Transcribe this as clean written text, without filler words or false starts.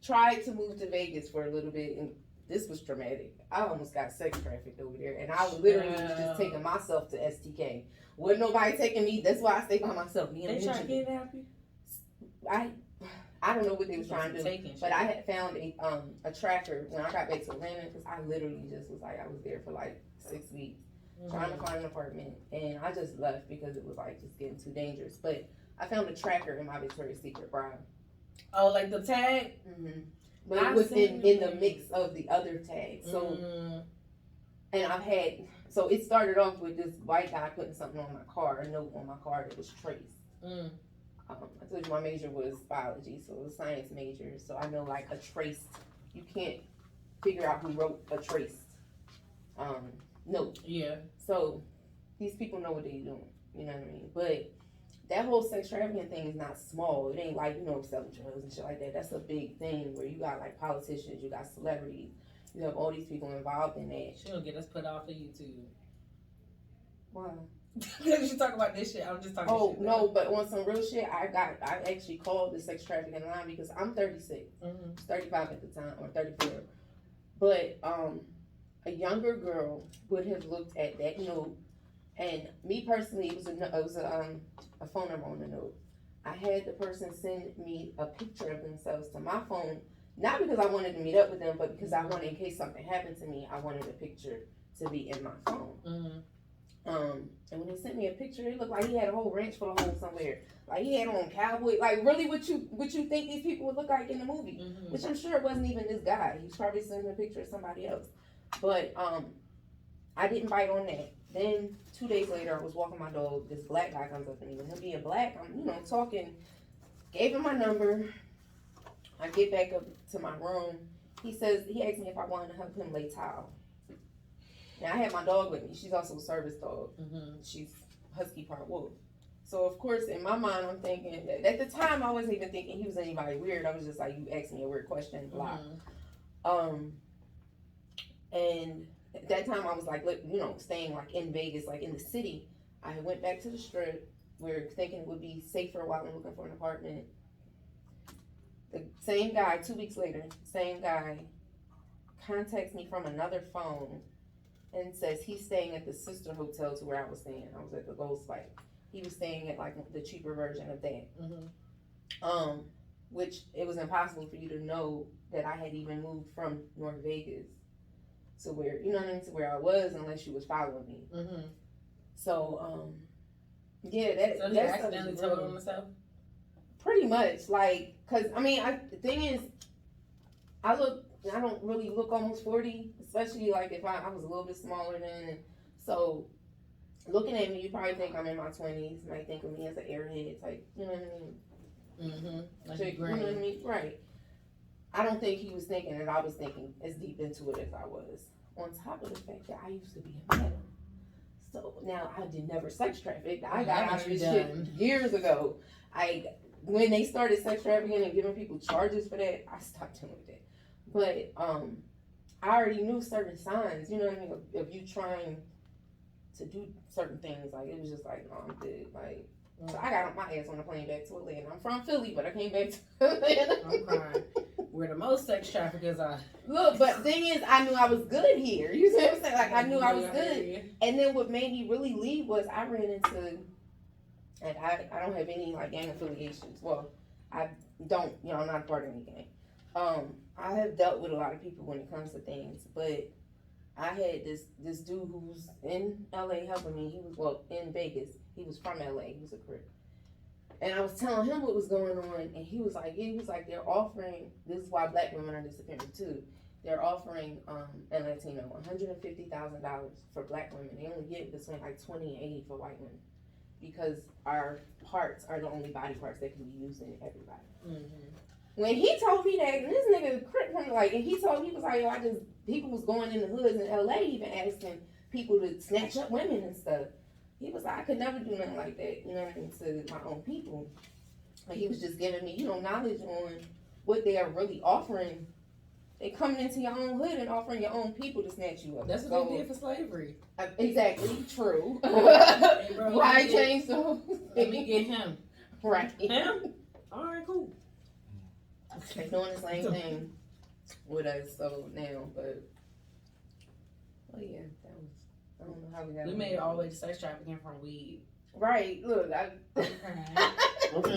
tried to move to Vegas for a little bit, and this was traumatic. I almost got sex trafficked over there, and I literally was just taking myself to STK. Wasn't nobody taking me. That's why I stay by myself. Me and they trying to kidnap you? I don't know what they was trying to do, but I had found a tracker when I got back to Atlanta, because I literally just was like, I was there for like 6 weeks trying to find an apartment, and I just left because it was like just getting too dangerous. But I found a tracker in my Victoria's Secret bra. Oh, like the tag? Mm-hmm. But it was in the mix of the other tags. So, and so it started off with this white guy putting something on my car, a note on my car that was traced. I told you my major was biology, so it was a science major. So I know like a traced, you can't figure out who wrote a traced note. Yeah. So these people know what they're doing, you know what I mean? But that whole sex trafficking thing is not small. It ain't like, selling drugs and shit like that. That's a big thing where you got like politicians, you got celebrities, you have all these people involved in that. She'll get us put off of YouTube. Why? Because you talk about this shit, I'm just talking shit. Oh, no, but on some real shit, I actually called the sex trafficking line because I'm 36, 35 at the time, or 34. But a younger girl would have looked at that note, and me personally, it was a phone number on the note. I had the person send me a picture of themselves to my phone, not because I wanted to meet up with them, but because I wanted, in case something happened to me, I wanted a picture to be in my phone. And when he sent me a picture, it looked like he had a whole ranch full of holes somewhere. Like he had on cowboy, like really what you think these people would look like in the movie. Which I'm sure it wasn't even this guy. He was probably sending a picture of somebody else. But I didn't bite on that. Then 2 days later, I was walking my dog. This black guy comes up to me. And him being black, I'm talking. Gave him my number. I get back up to my room. He asked me if I wanted to help him lay tile. Now, I had my dog with me. She's also a service dog. She's husky part wolf. So, of course, in my mind, I'm thinking, at the time, I wasn't even thinking he was anybody weird. I was just like, you asked me a weird question, blah. And at that time, I was like, staying like in Vegas, like in the city. I went back to the strip. Thinking it would be safer while I'm looking for an apartment. The same guy, 2 weeks later, contacts me from another phone and says he's staying at the sister hotel to where I was staying. I was at the Gold Spike. He was staying at like the cheaper version of that. Which it was impossible for you to know that I had even moved from North Vegas to where, to where I was, unless you was following me. So, yeah, So he accidentally told on himself? Pretty much, like, cause the thing is, I don't really look almost 40, especially like if I was a little bit smaller then. So looking at me, you probably think I'm in my 20s. You might think of me as an airhead type, you know what I mean? Like you know what I mean? Right. I don't think he was thinking that I was thinking as deep into it as I was. On top of the fact that I used to be a madam. So now I did never sex traffic. I got out of this shit years ago. When they started sex trafficking and giving people charges for that, I stopped doing that. But I already knew certain signs, you know what I mean, of you trying to do certain things. Like, it was just like, no, I'm good. Like, so I got my ass on the plane back to Atlanta. I'm from Philly, but I came back to Atlanta. I'm crying. Where the most sex traffickers are. Look, but thing is, I knew I was good here. You see what I'm saying? Like, I knew I was good. And then what made me really leave was I ran into, like, I don't have any, like, gang affiliations. Well, I don't, I'm not a part of any gang. I have dealt with a lot of people when it comes to things, but I had this dude who was in LA helping me. He was, in Vegas. He was from LA. He was a Crip. And I was telling him what was going on, and he was like, they're offering, this is why black women are disappearing too. They're offering, and Latino, $150,000 for black women. They only get between like 20 and 80 for white women, because our parts are the only body parts that can be used in everybody. When he told me that, and this nigga Crip, and he was like, people was going in the hoods in LA even asking people to snatch up women and stuff. He was like, I could never do nothing like that, you know what I mean, to my own people. But he was just giving me, knowledge on what they are really offering. They coming into your own hood and offering your own people to snatch you up. That's what they did for slavery. Exactly, true. Hey, bro, why change the whole thing? Let me get him. Right. Him? All right, cool. They doing the same thing with us, so now, but oh yeah, that was. I don't know how we got. We made it all the way to sex trafficking from weed. Right. Look, I. Okay. Okay.